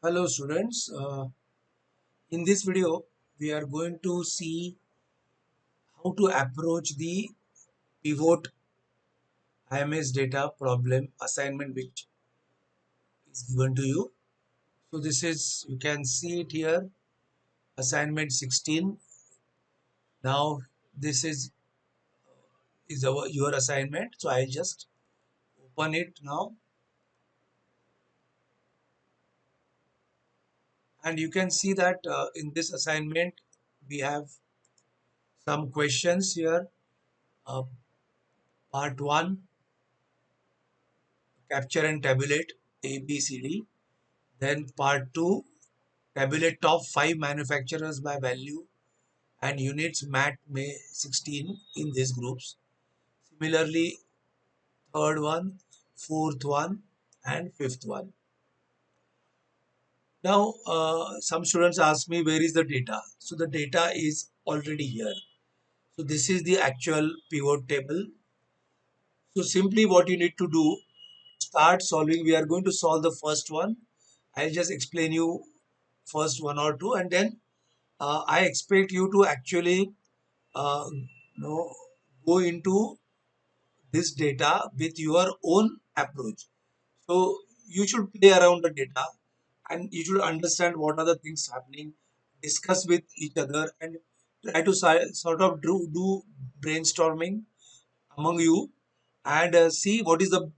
Hello students, in this video we are going to see how to approach the pivot IMS data problem assignment which is given to you. So this is, you can see it here, assignment 16. Now this is your assignment. So I'll just open it now, and you can see that in this assignment we have some questions here. Uh, Part 1, capture and tabulate A, B, C, D. Then part 2, tabulate top 5 manufacturers by value and units MAT May 16 in these groups. Similarly, third one, fourth one, and fifth one. Now, some students ask me, where is the data? So the data is already here. So this is the actual pivot table. So simply what you need to do, start solving. We are going to solve the first one. I'll just explain you first one or two, and then I expect you to actually uh, know, go into this data with your own approach. So you should play around the data and you should understand what are the things happening, discuss with each other, and try to sort of do brainstorming among you, and see what is the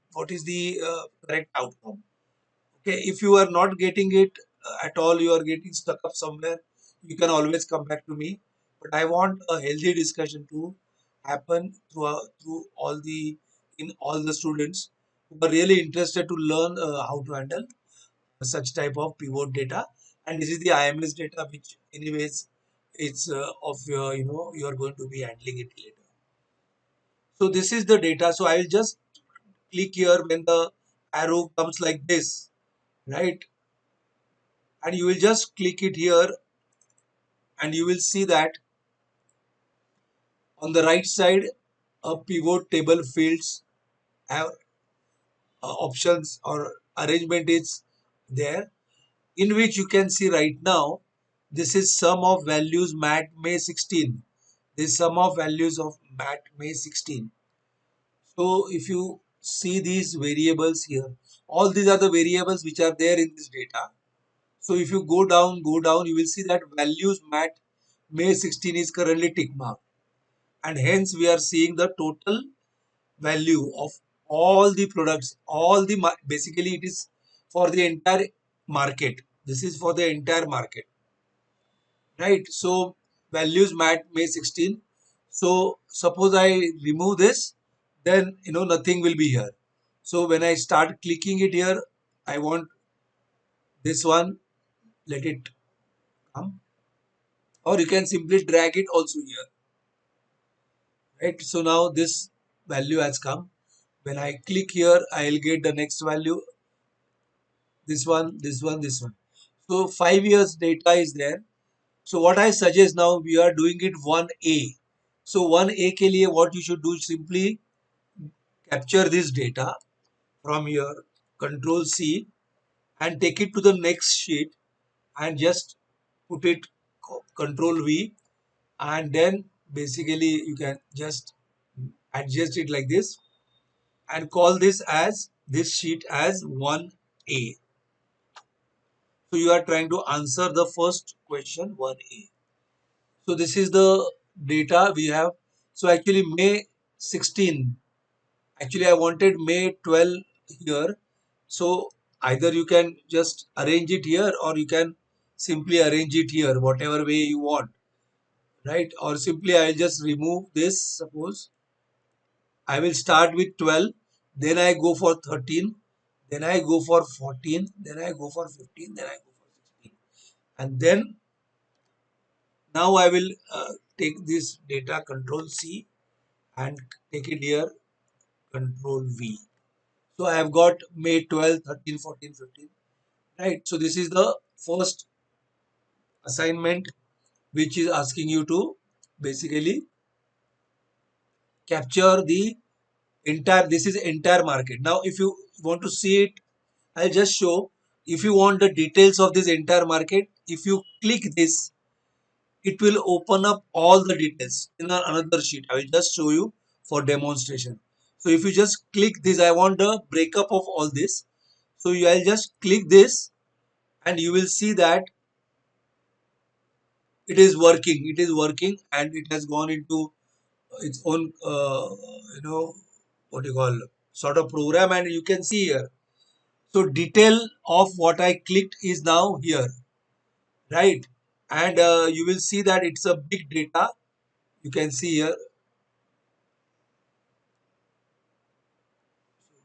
correct outcome. Okay, if you are not getting it at all, you are getting stuck up somewhere, you can always come back to me. But I want a healthy discussion to happen through all the students who are really interested to learn how to handle such type of pivot data. And this is the IMS data, which anyways it's of your, you are going to be handling it later. So this is the data. So I will just click here when the arrow comes like this, right? And you will just click it here, and you will see that on the right side a pivot table fields have options or arrangement is there, in which you can see right now this is sum of values MAT May 16. This sum of values of MAT May 16. So if you see these variables here, all these are the variables which are there in this data. So if you go down, you will see that values MAT May 16 is currently tick marked, and hence we are seeing the total value of all the products, basically it is for the entire market. This is for the entire market, right? So values MAT May 16. So suppose I remove this, then nothing will be here. So when I start clicking it here, I want this one, let it come, or you can simply drag it also here, right? So now this value has come. When I click here, I'll get the next value, this one, this one, this one. So 5 years data is there. So what I suggest, now we are doing it 1A. So 1A ke liye what you should do, simply capture this data from your control C and take it to the next sheet and just put it control V, and then basically you can just adjust it like this and call this sheet as 1A. So you are trying to answer the first question 1A. So this is the data we have. So actually May 16, actually I wanted May 12 here. So either you can just arrange it here, or you can simply arrange it here, whatever way you want, right? Or simply I'll just remove this. Suppose I will start with 12, then I go for 13, then I go for 14, then I go for 15, then I go for 16. And then now I will take this data, control C, and take it here, control V. So I have got May 12, 13, 14, 15, right? So this is the first assignment which is asking you to basically capture the entire, this is entire market. Now if you want to see it, I'll just show. If you want the details of this entire market, if you click this, it will open up all the details in another sheet. I will just show you for demonstration. So if you just click this, I want the breakup of all this. So I'll just click this and you will see that it is working. It is working and it has gone into its own, what you call sort of program, and you can see here. So detail of what I clicked is now here, right? And you will see that it's a big data. You can see here.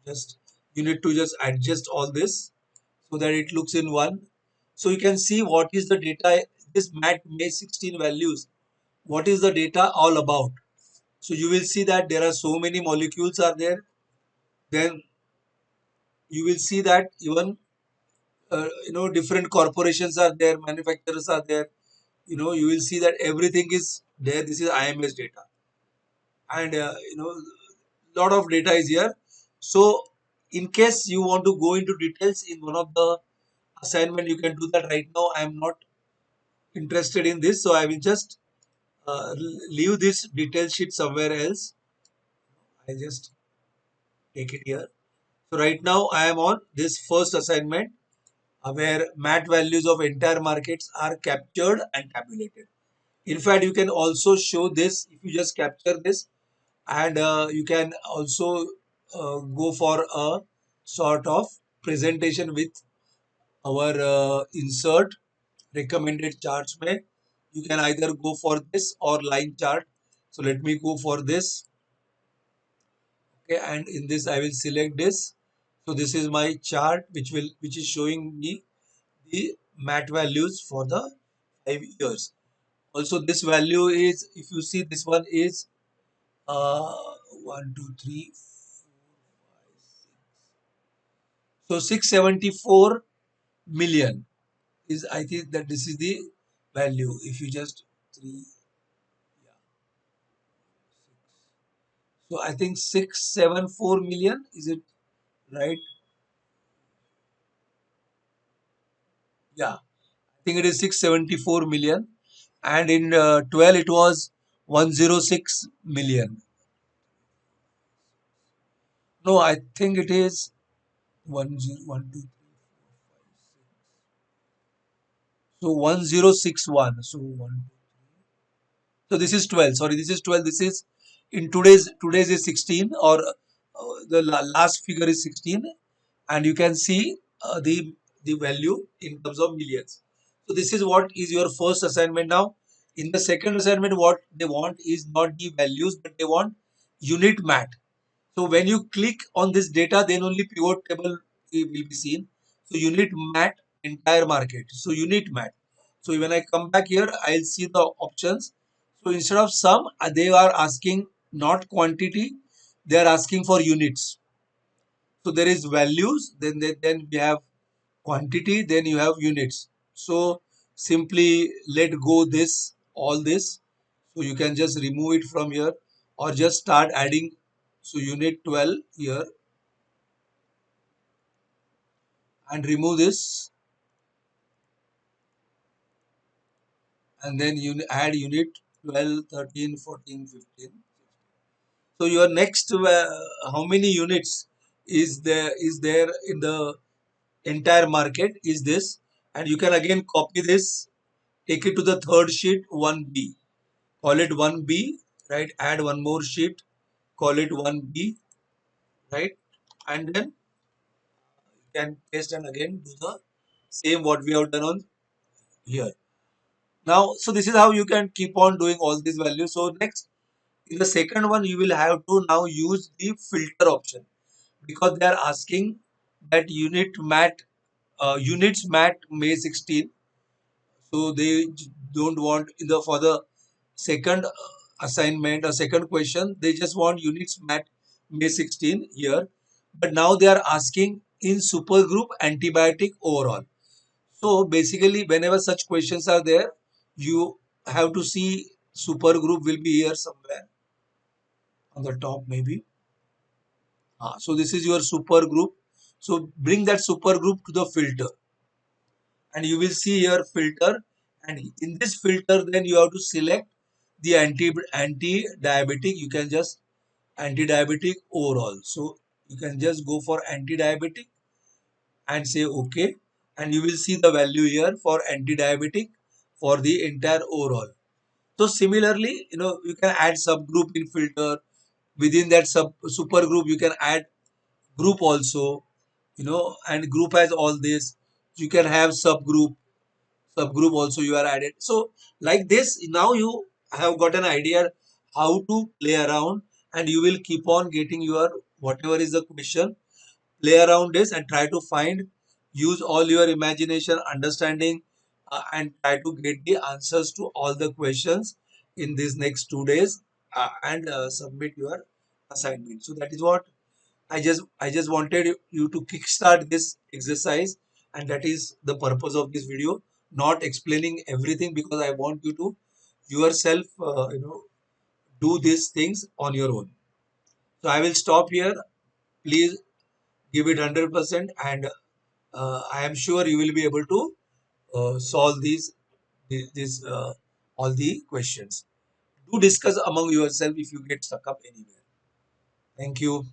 Just you need to just adjust all this so that it looks in one. So you can see what is the data, this MAT May 16 values. What is the data all about? So you will see that there are so many molecules are there. Then you will see that even different corporations are there, manufacturers are there. You will see that everything is there. This is IMS data, and lot of data is here. So in case you want to go into details in one of the assignment, you can do that. Right now I am not interested in this, so I will just leave this detail sheet somewhere else. I just take it here. So right now I am on this first assignment, where MAT values of entire markets are captured and tabulated. In fact, you can also show this if you just capture this, and you can also go for a sort of presentation with our insert recommended charts. Mein you can either go for this or line chart. So let me go for this. Okay, and in this I will select this. So this is my chart which is showing me the MAT values for the 5 years. Also this value is, if you see, this one is uh 1 2 3 so 674 million is, I think that this is the value. If you just three, yeah, so I think 674 million, is it right? Yeah, I think it is 674 million, and in 12 it was 106 million. No, I think it is 1012. So 1061. So one. So this is 12. Sorry, this is 12. This is in today's is 16, or the last figure is 16, and you can see the value in terms of millions. So this is what is your first assignment. Now in the second assignment, what they want is not the values, but they want unit mat. So when you click on this data, then only pivot table will be seen. So unit mat entire market. So unit mat. So when I come back here, I'll see the options. So instead of sum, they are asking not quantity, they are asking for units. So there is values, then we have quantity, then you have units. So simply let go this, all this. So you can just remove it from here, or just start adding. So unit 12 here, and remove this, and then you add unit 12, 13, 14, 15. So your next, how many units is there in the entire market is this, and you can again copy this, take it to the third sheet, 1B, call it 1B, right? Add one more sheet, call it 1B, right? And then you can paste and again do the same what we have done on here. Now, so this is how you can keep on doing all these values. So next, in the second one, you will have to now use the filter option, because they are asking that units mat May 16. So they don't want in the for the second assignment or second question, they just want units mat May 16 here. But now they are asking in supergroup antibiotic overall. So basically, whenever such questions are there, you have to see supergroup will be here somewhere on the top maybe. So this is your supergroup. So bring that supergroup to the filter. and you will see here filter, and in this filter then you have to select the anti-diabetic. You can just anti-diabetic overall, so you can just go for anti-diabetic and say okay, and you will see the value here for anti-diabetic for the entire overall. So similarly, you can add subgroup in filter. Within that super group you can add group also, and group has all this. You can have subgroup also you are added. So like this, now you have got an idea how to play around, and you will keep on getting your whatever is the question, play around this and try to find, use all your imagination, understanding, and try to get the answers to all the questions in these next 2 days, and submit your assignment. So that is what I just wanted you to kickstart this exercise, and that is the purpose of this video. Not explaining everything, because I want you to yourself, do these things on your own. So I will stop here. Please give it 100%, and I am sure you will be able to solve these all the questions. Do discuss among yourself if you get stuck up anywhere. Thank you.